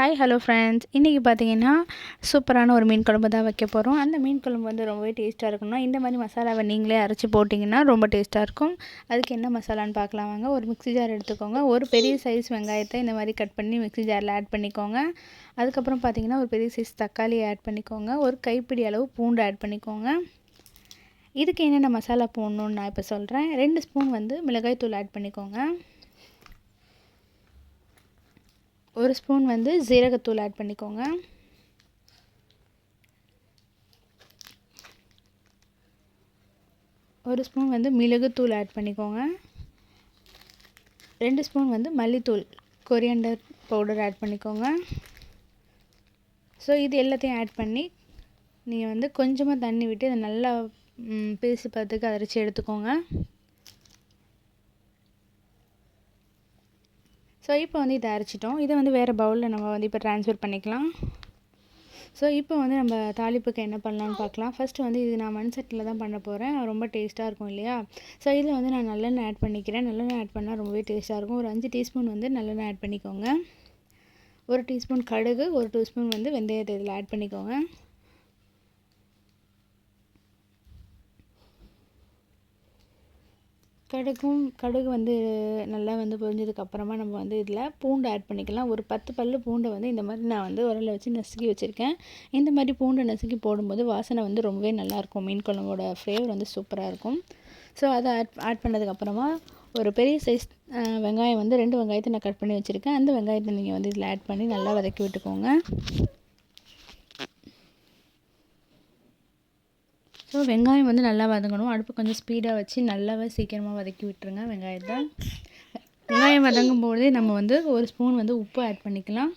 Hi hello friends, இன்றைக்கி பார்த்தீங்கன்னா சூப்பரான ஒரு மீன் குழம்பு தான் வைக்க போகிறோம். அந்த மீன் குழம்பு வந்து ரொம்பவே டேஸ்ட்டாக இருக்கும்னா இந்த மாதிரி மசாலாவை நீங்களே அரைச்சி போட்டிங்கன்னா ரொம்ப டேஸ்ட்டாக இருக்கும். அதுக்கு என்ன மசாலான்னு பார்க்கலாம் வாங்க. ஒரு மிக்ஸி ஜார் எடுத்துக்கோங்க. ஒரு பெரிய சைஸ் வெங்காயத்தை இந்த மாதிரி கட் பண்ணி மிக்ஸி ஜாரில் ஆட் பண்ணிக்கோங்க. அதுக்கப்புறம் பார்த்தீங்கன்னா ஒரு பெரிய சைஸ் தக்காளியை ஆட் பண்ணிக்கோங்க. ஒரு கைப்பிடி அளவு பூண்டு ஆட் பண்ணிக்கோங்க. இதுக்கு என்னென்ன மசாலா போடணுன்னு நான் இப்போ சொல்கிறேன். 2 ஸ்பூன் வந்து மிளகாய் தூள் ஆட் பண்ணிக்கோங்க. 1 ஸ்பூன் வந்து ஜீரகத்தூள் ஆட் பண்ணிக்கோங்க. 1 ஸ்பூன் வந்து மிளகுத்தூள் ஆட் பண்ணிக்கோங்க. 2 ஸ்பூன் வந்து மல்லித்தூள் கொரியாண்டர் பவுடர் ஆட் பண்ணிக்கோங்க. ஸோ இது எல்லாத்தையும் ஆட் பண்ணி நீங்கள் வந்து கொஞ்சமாக தண்ணி விட்டு இதை நல்லா பேஸ்ட் பதத்துக்கு அரைச்சி எடுத்துக்கோங்க. ஸோ இப்போ வந்து இதை அரைச்சிட்டோம். இதை வந்து வேறு பவுலில் நம்ம வந்து இப்போ ட்ரான்ஸ்ஃபர் பண்ணிக்கலாம். ஸோ இப்போ வந்து நம்ம தாளிப்புக்கு என்ன பண்ணலான்னு பார்க்கலாம். ஃபஸ்ட்டு வந்து இது நான் மண் சட்டியில் தான் பண்ண போகிறேன். ரொம்ப டேஸ்ட்டாக இருக்கும் இல்லையா? ஸோ இதில் வந்து நான் நல்லெண்ணெய் ஆட் பண்ணிக்கிறேன். நல்லெண்ணெய் ஆட் பண்ணால் ரொம்பவே டேஸ்ட்டாக இருக்கும். ஒரு 5 டீஸ்பூன் வந்து நல்லெண்ணெய் ஆட் பண்ணிக்கோங்க. 1 டீஸ்பூன் கடுகு, 1 டீஸ்பூன் வந்து வெந்தயத்தை இதில் ஆட் பண்ணிக்கோங்க. கடுகு வந்து நல்லா வந்து பொரிஞ்சதுக்கப்புறமா நம்ம வந்து இதில் பூண்டு ஆட் பண்ணிக்கலாம். ஒரு 10 பல்லு பூண்டை வந்து இந்த மாதிரி நான் வந்து உரலில் வச்சு நசுக்கி வச்சுருக்கேன். இந்த மாதிரி பூண்டை நசுக்கி போடும்போது வாசனை வந்து ரொம்பவே நல்லாயிருக்கும். மீன் குழம்போட ஃப்ளேவர் வந்து சூப்பராக இருக்கும். ஸோ அதை ஆட் பண்ணதுக்கப்புறமா ஒரு பெரிய சைஸ் வெங்காயம் வந்து 2 வெங்காயத்தை நான் கட் பண்ணி வச்சுருக்கேன். அந்த வெங்காயத்தை நீங்கள் வந்து இதில் ஆட் பண்ணி நல்லா வதக்கி விட்டுக்கோங்க. ஸோ வெங்காயம் வந்து நல்லா வதங்கணும். அடுப்பு கொஞ்சம் ஸ்பீடாக வச்சு நல்லாவே சீக்கிரமாக வதக்கி விட்டுருங்க வெங்காயத்தை. வெங்காயம் வதங்கும் போதே நம்ம வந்து 1 ஸ்பூன் வந்து உப்பு ஆட் பண்ணிக்கலாம்.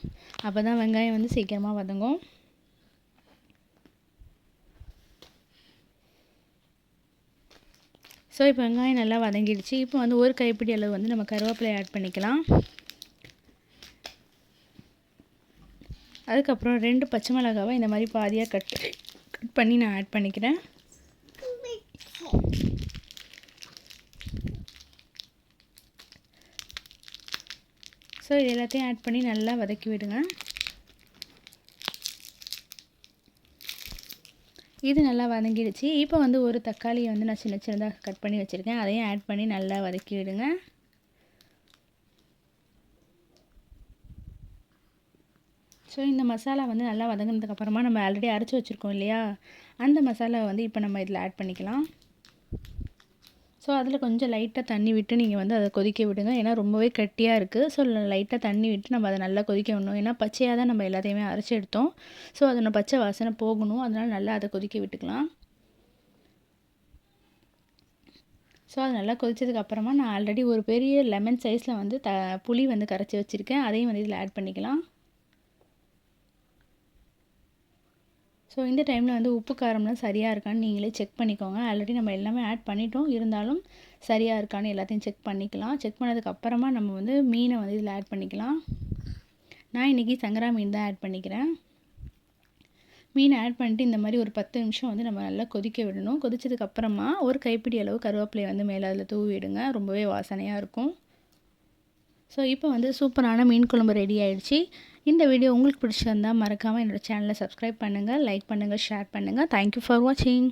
அப்போ தான் வெங்காயம் வந்து சீக்கிரமாக வதங்கும். ஸோ இப்போ வெங்காயம் நல்லா வதங்கிடுச்சு. இப்போ வந்து ஒரு கைப்பிடி அளவு வந்து நம்ம கருவேப்பிலை ஆட் பண்ணிக்கலாம். அதுக்கப்புறம் 2 பச்சை மிளகாவை இந்த மாதிரி பாதியாக கட் பண்ணி நான் ஆட் பண்ணிக்கிறேன். ஸோ இது எல்லாத்தையும் ஆட் பண்ணி நல்லா வதக்கி விடுங்க. இது நல்லா வதங்கிடுச்சு. இப்போ வந்து ஒரு தக்காளியை வந்து நான் சின்ன சின்னதாக கட் பண்ணி வச்சுருக்கேன். அதையும் ஆட் பண்ணி நல்லா வதக்கி விடுங்க. ஸோ இந்த மசாலா வந்து நல்லா வதங்கினதுக்கப்புறமா நம்ம ஆல்ரெடி அரைச்சி வச்சுருக்கோம் இல்லையா, அந்த மசாலாவை வந்து இப்போ நம்ம இதில் ஆட் பண்ணிக்கலாம். ஸோ அதில் கொஞ்சம் லைட்டாக தண்ணி விட்டு நீங்கள் வந்து அதை கொதிக்க விடுங்க. ஏன்னா ரொம்பவே கட்டியாக இருக்குது. ஸோ லைட்டாக தண்ணி விட்டு நம்ம அதை நல்லா கொதிக்க விடணும். ஏன்னா பச்சையாக தான் நம்ம எல்லாத்தையுமே அரைச்சி எடுத்தோம். ஸோ அதோட பச்சை வாசனை போகணும். அதனால் நல்லா அதை கொதிக்க விட்டுக்கலாம். ஸோ அது நல்லா கொதிச்சதுக்கப்புறமா நான் ஆல்ரெடி ஒரு பெரிய லெமன் சைஸில் வந்து புளி வந்து கரைச்சி வச்சுருக்கேன். அதையும் வந்து இதில் ஆட் பண்ணிக்கலாம். ஸோ இந்த டைமில் வந்து உப்பு காரம்லாம் சரியாக இருக்கான்னு நீங்களே செக் பண்ணிக்கோங்க. ஆல்ரெடி நம்ம எல்லாமே ஆட் பண்ணிட்டோம். இருந்தாலும் சரியாக இருக்கான்னு எல்லாத்தையும் செக் பண்ணிக்கலாம். செக் பண்ணதுக்கப்புறமா நம்ம வந்து மீனை வந்து இதில் ஆட் பண்ணிக்கலாம். நான் இன்றைக்கி சங்கரா மீன் தான் ஆட் பண்ணிக்கிறேன். மீனை ஆட் பண்ணிட்டு இந்த மாதிரி ஒரு 10 நிமிஷம் வந்து நம்ம நல்லா கொதிக்க விடணும். கொதிச்சதுக்கப்புறமா ஒரு கைப்பிடி அளவு கருவேப்பிலையை வந்து மேலே அதில் தூவி விடுங்க. ரொம்பவே வாசனையாக இருக்கும். ஸோ இப்போ வந்து சூப்பரான மீன் குழம்பு ரெடி ஆகிடுச்சு. இந்த வீடியோ உங்களுக்கு பிடிச்சிருந்தால் மறக்காமல் என்னோடய சேனலை சப்ஸ்கிரைப் பண்ணுங்கள், லைக் பண்ணுங்கள், ஷேர் பண்ணுங்கள். தேங்க்யூ ஃபார் வாட்சிங்.